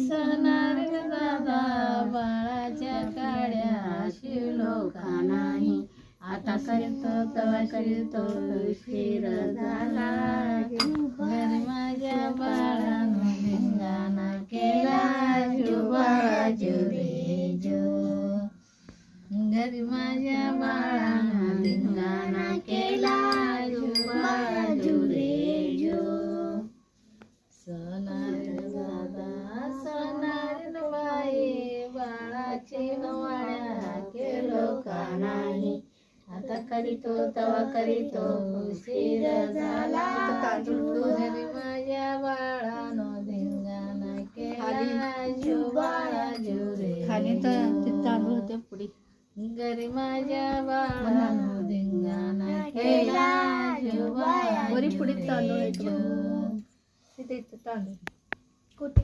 सहणार दादा बाळाच्या काड्या शिवलो का नाही. आता करतो तवा करतो उशीर झाला. घरी माझ्या बाळानं धिंगाणा केला. जो बाळा जो रे जो. घरी माझ्या बाळानं धिंगाणा केला. जो बाळा जो रे जो. सोनार दादा सोनार बाई बाळाची हवाळ्या केलो का नाही. आता करीतो तवा करीतो उशीर झाला. घरी माझ्या बाळानं धिंगाणा केला. जो बाळा जो रे खाली तर तांदूळ होते पुढे. घरी माझ्या बाळानं धिंगाणा केला. जो बाळा वरी पुढे तांदूळ जो. तिथे तांदूळ कुठे